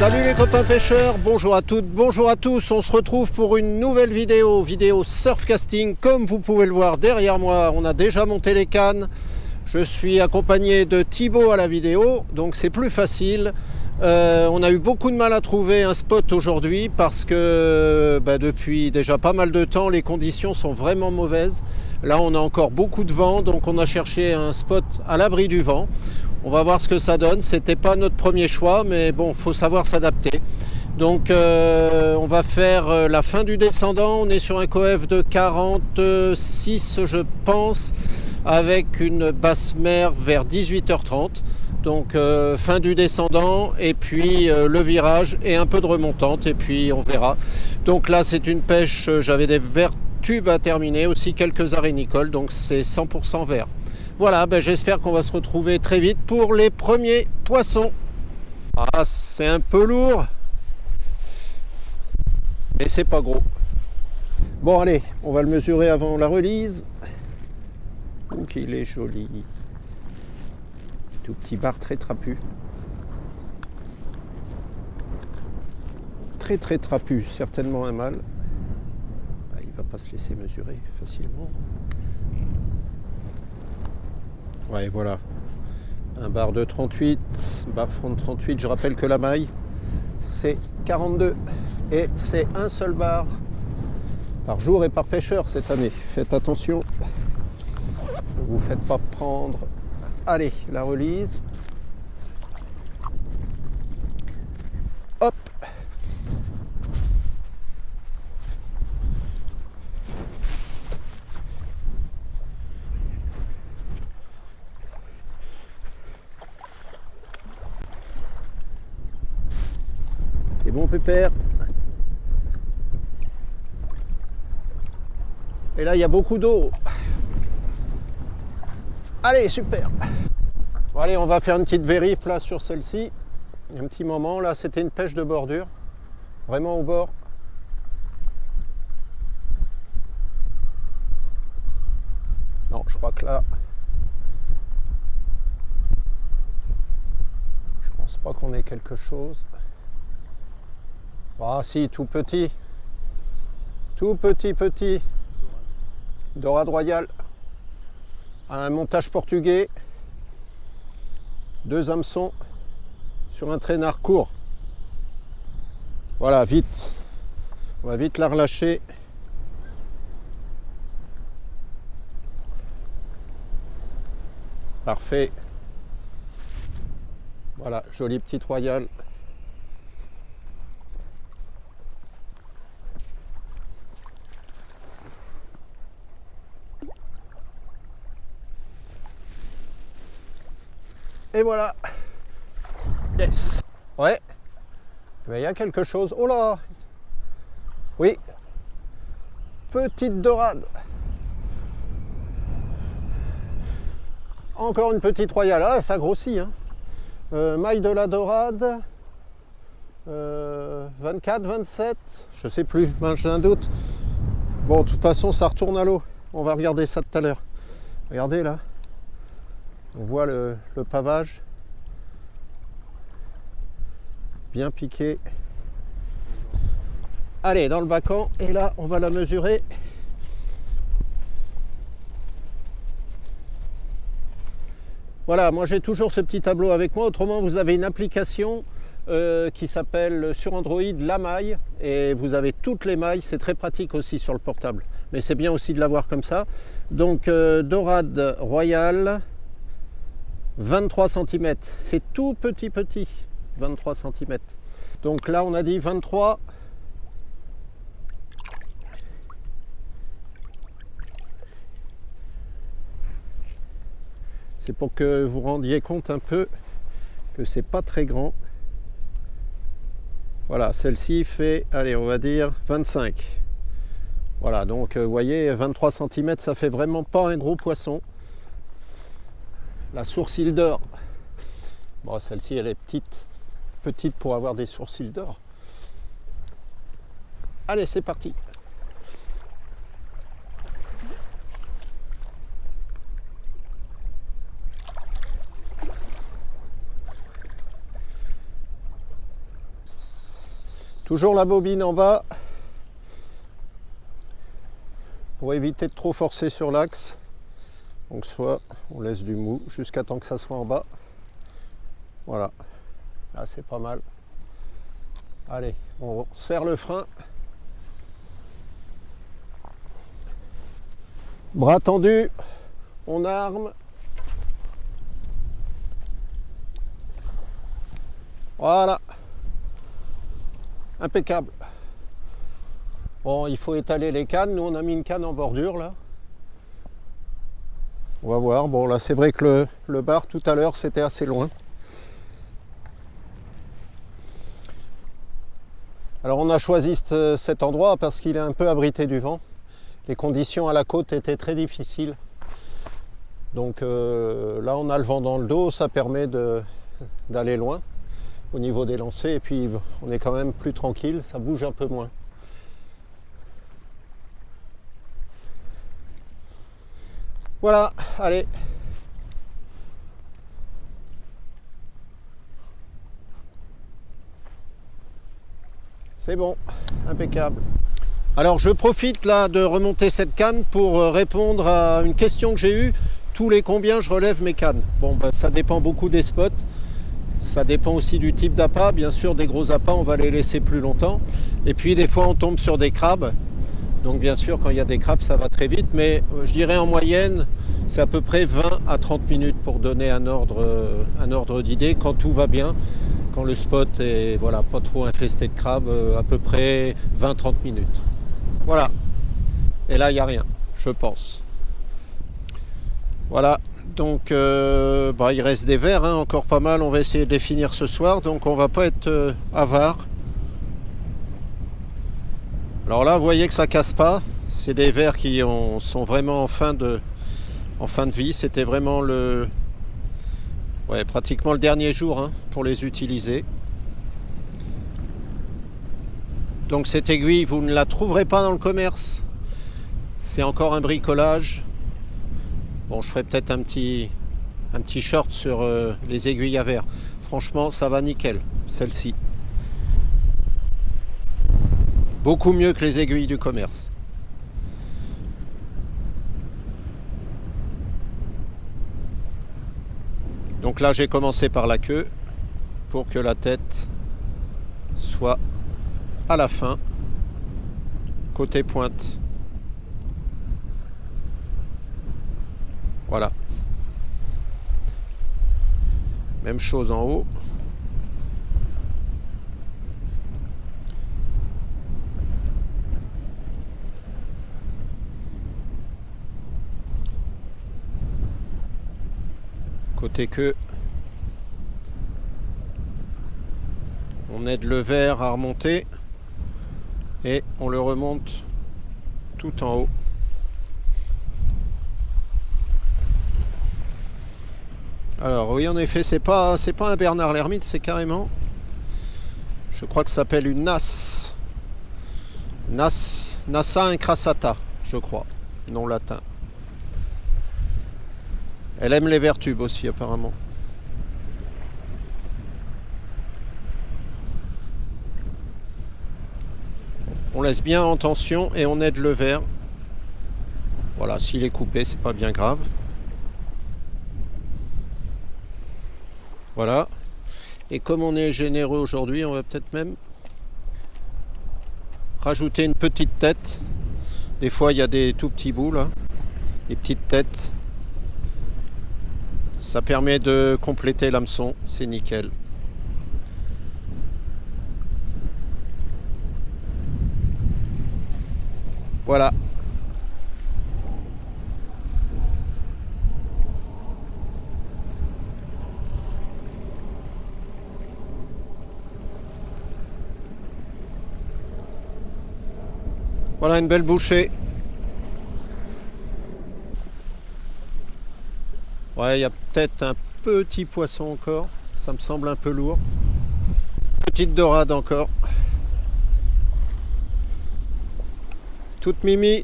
Salut les copains pêcheurs, bonjour à toutes, bonjour à tous. On se retrouve pour une nouvelle vidéo surfcasting. Comme vous pouvez le voir derrière moi, on a déjà monté les cannes. Je suis accompagné de Thibaut à la vidéo, donc c'est plus facile. On a eu beaucoup de mal à trouver un spot aujourd'hui parce que depuis déjà pas mal de temps, les conditions sont vraiment mauvaises. Là, on a encore beaucoup de vent, donc on a cherché un spot à l'abri du vent. On va voir ce que ça donne. C'était pas notre premier choix, mais bon, faut savoir s'adapter. Donc, on va faire la fin du descendant. On est sur un coef de 46, je pense, avec une basse mer vers 18h30. Donc, fin du descendant, et puis le virage et un peu de remontante, et puis on verra. Donc là, c'est une pêche. J'avais des verres tubes à terminer, aussi quelques arénicoles, donc c'est 100% vert. Voilà, j'espère qu'on va se retrouver très vite pour les premiers poissons. Ah, c'est un peu lourd, mais c'est pas gros. Bon, allez, on va le mesurer avant la relise. Donc il est joli. Tout petit bar très trapu. Très très trapu, certainement un mâle. Il va pas se laisser mesurer facilement. Ouais, voilà, un bar de 38, bar front de 38. Je rappelle que la maille c'est 42 et c'est un seul bar par jour et par pêcheur cette année. Faites attention, ne vous faites pas prendre. Allez, la relise. Hop. C'est bon, pépère. Et là, il y a beaucoup d'eau. Allez, super. Bon, allez, on va faire une petite vérif là sur celle-ci. Un petit moment. Là, c'était une pêche de bordure. Vraiment au bord. Non, je crois que là... Je pense pas qu'on ait quelque chose. Ah si, tout petit. Tout petit. Dorade royale. Un montage portugais. 2 hameçons sur un traînard court. Voilà, vite. On va vite la relâcher. Parfait. Voilà, jolie petite royale. Et voilà. Yes. Ouais. Mais il y a quelque chose. Oh là. Oui. Petite dorade. Encore une petite royale. Ah, ça grossit. Hein. Maille de la dorade. 24, 27. Je sais plus. J'ai un doute. Bon, de toute façon, ça retourne à l'eau. On va regarder ça tout à l'heure. Regardez là. On voit le pavage bien piqué. Allez, dans le bacan, et là on va la mesurer. Voilà, moi j'ai toujours ce petit tableau avec moi. Autrement, vous avez une application qui s'appelle sur Android La Maille, et vous avez toutes les mailles. C'est très pratique aussi sur le portable, mais c'est bien aussi de l'avoir comme ça. Donc dorade royale, 23 cm, c'est tout petit, 23 cm. Donc là, on a dit 23. C'est pour que vous rendiez compte un peu que c'est pas très grand. Voilà, celle-ci fait, allez, on va dire 25. Voilà, donc vous voyez, 23 cm, ça fait vraiment pas un gros poisson. La sourcille d'or. Bon, celle-ci, elle est petite pour avoir des sourcils d'or. Allez, c'est parti. Toujours la bobine en bas pour éviter de trop forcer sur l'axe. Donc soit on laisse du mou jusqu'à temps que ça soit en bas. Voilà, là c'est pas mal. Allez, on serre le frein. Bras tendus, on arme. Voilà. Impeccable. Bon, il faut étaler les cannes. Nous, on a mis une canne en bordure, là. On va voir. Bon, là, c'est vrai que le bar, tout à l'heure, c'était assez loin. Alors, on a choisi cet endroit parce qu'il est un peu abrité du vent. Les conditions à la côte étaient très difficiles. Donc, là, on a le vent dans le dos. Ça permet d'aller loin au niveau des lancers, et puis on est quand même plus tranquille, ça bouge un peu moins. Voilà, allez. C'est bon, impeccable. Alors je profite là de remonter cette canne pour répondre à une question que j'ai eue. Tous les combien je relève mes cannes? Bon, ben, ça dépend beaucoup des spots. Ça dépend aussi du type d'appât. Bien sûr, des gros appâts, on va les laisser plus longtemps. Et puis, des fois, on tombe sur des crabes. Donc, bien sûr, quand il y a des crabes, ça va très vite. Mais je dirais en moyenne, c'est à peu près 20 à 30 minutes pour donner un ordre d'idée. Quand tout va bien, quand le spot est voilà, pas trop infesté de crabes, à peu près 20-30 minutes. Voilà. Et là, il n'y a rien, je pense. Voilà. Donc il reste des verres, hein, encore pas mal, on va essayer de les finir ce soir, donc on va pas être avare. Alors là vous voyez que ça casse pas, c'est des verres qui sont vraiment en fin de vie, c'était vraiment pratiquement le dernier jour, hein, pour les utiliser. Donc cette aiguille vous ne la trouverez pas dans le commerce, c'est encore un bricolage. Bon, je ferai peut-être un petit short sur les aiguilles à verre. Franchement, ça va nickel, celle-ci. Beaucoup mieux que les aiguilles du commerce. Donc là, j'ai commencé par la queue pour que la tête soit à la fin, côté pointe. Voilà. Même chose en haut. Côté queue. On aide le verre à remonter et on le remonte tout en haut. Alors oui, en effet, c'est pas un Bernard l'Ermite, c'est carrément, je crois que ça s'appelle une Nassa incrassata, je crois, nom latin. Elle aime les verres tubes aussi apparemment. On laisse bien en tension et on aide le verre. Voilà, s'il est coupé, c'est pas bien grave. Voilà. Et comme on est généreux aujourd'hui, on va peut-être même rajouter une petite tête. Des fois, il y a des tout petits bouts là, des petites têtes. Ça permet de compléter l'hameçon, c'est nickel. Voilà. Voilà une belle bouchée. Ouais, il y a peut-être un petit poisson encore. Ça me semble un peu lourd. Petite dorade encore. Toute mimi.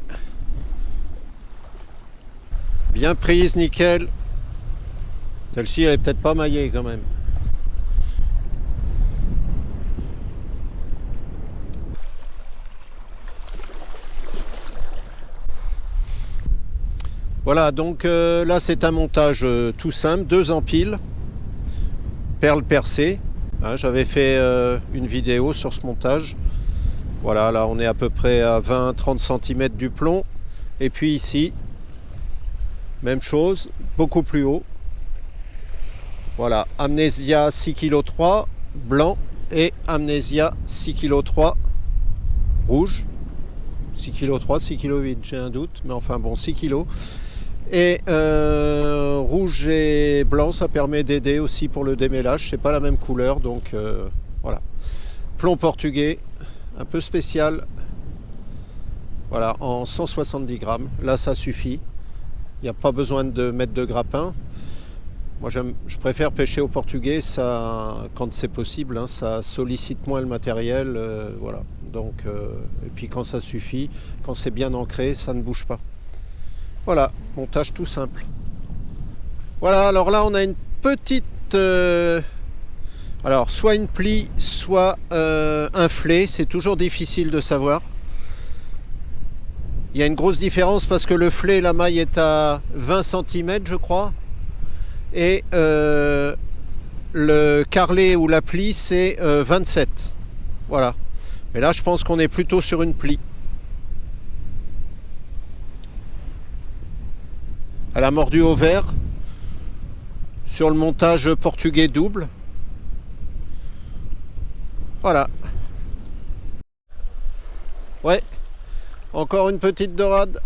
Bien prise, nickel. Celle-ci, elle est peut-être pas maillée quand même. Voilà, donc là c'est un montage tout simple, 2 empiles, perles percées. Hein, j'avais fait une vidéo sur ce montage. Voilà, là on est à peu près à 20-30 cm du plomb. Et puis ici, même chose, beaucoup plus haut. Voilà, Amnesia 6,3 kg blanc et Amnesia 6,3 kg rouge. 6,3 kg, 6,8 kg, j'ai un doute, mais enfin bon, 6 kg. Et rouge et blanc, ça permet d'aider aussi pour le démêlage. C'est pas la même couleur, donc voilà. Plomb portugais, un peu spécial. Voilà, en 170 grammes. Là, ça suffit. Il n'y a pas besoin de mettre de grappin. Moi, je préfère pêcher au portugais, ça, quand c'est possible, hein, ça sollicite moins le matériel. Voilà. Donc, et puis quand ça suffit, quand c'est bien ancré, ça ne bouge pas. Voilà, montage tout simple. Voilà, alors là on a une petite... alors soit une plie, soit un flé, c'est toujours difficile de savoir. Il y a une grosse différence parce que le flé, la maille est à 20 cm je crois. Et le carrelet ou la plie c'est 27. Voilà. Mais là je pense qu'on est plutôt sur une plie. Elle a mordu au vert sur le montage portugais double. Voilà. Ouais. Encore une petite dorade.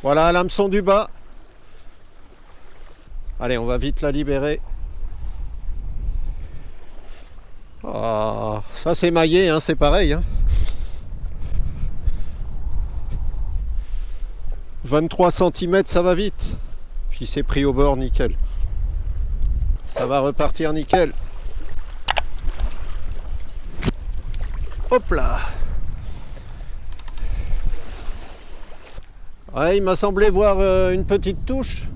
Voilà l'hameçon du bas. Allez, on va vite la libérer. Ah, ça c'est maillé, hein, c'est pareil. Hein. 23 cm, ça va vite. Puis c'est pris au bord, nickel. Ça va repartir nickel. Hop là. Ouais, il m'a semblé voir une petite touche.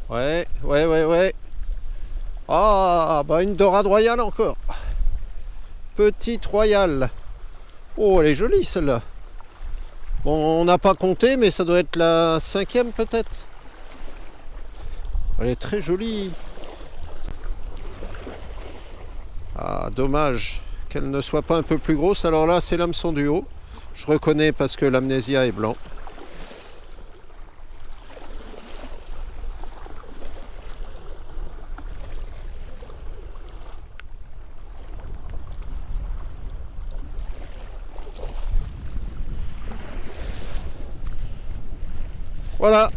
Ouais. Ah, bah une dorade royale encore. Petite royale. Oh, elle est jolie celle-là. Bon, on n'a pas compté, mais ça doit être la 5e peut-être. Elle est très jolie. Ah, dommage qu'elle ne soit pas un peu plus grosse. Alors là, c'est l'hameçon du haut. Je reconnais parce que l'amnésia est blanc. Voilà.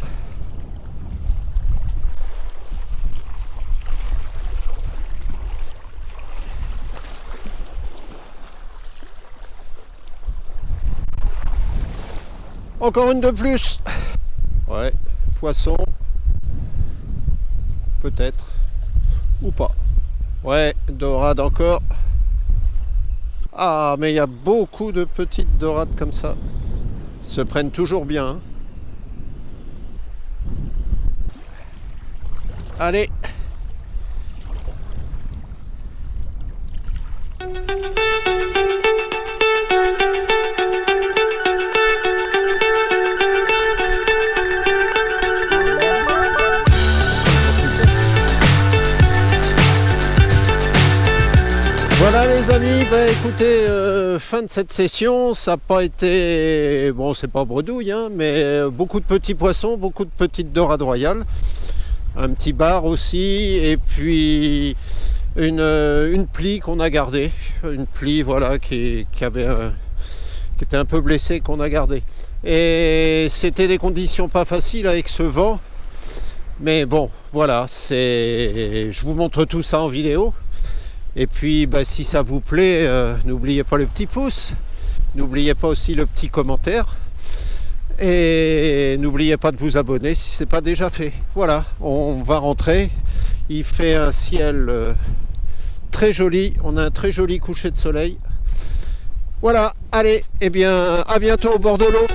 Encore une de plus. Ouais, poisson. Peut-être. Ou pas. Ouais, dorade encore. Ah, mais il y a beaucoup de petites dorades comme ça. Ils se prennent toujours bien. Hein. Allez. Voilà les amis, bah écoutez, fin de cette session, ça n'a pas été, bon c'est pas bredouille, hein, mais beaucoup de petits poissons, beaucoup de petites dorades royales, un petit bar aussi, et puis une plie qu'on a gardée, une plie voilà qui était un peu blessée qu'on a gardée. Et c'était des conditions pas faciles avec ce vent, mais bon voilà, je vous montre tout ça en vidéo. Et puis bah, si ça vous plaît, n'oubliez pas le petit pouce, n'oubliez pas aussi le petit commentaire et n'oubliez pas de vous abonner si ce n'est pas déjà fait. Voilà, on va rentrer, il fait un ciel très joli, on a un très joli coucher de soleil. Voilà, allez, eh bien à bientôt au bord de l'eau.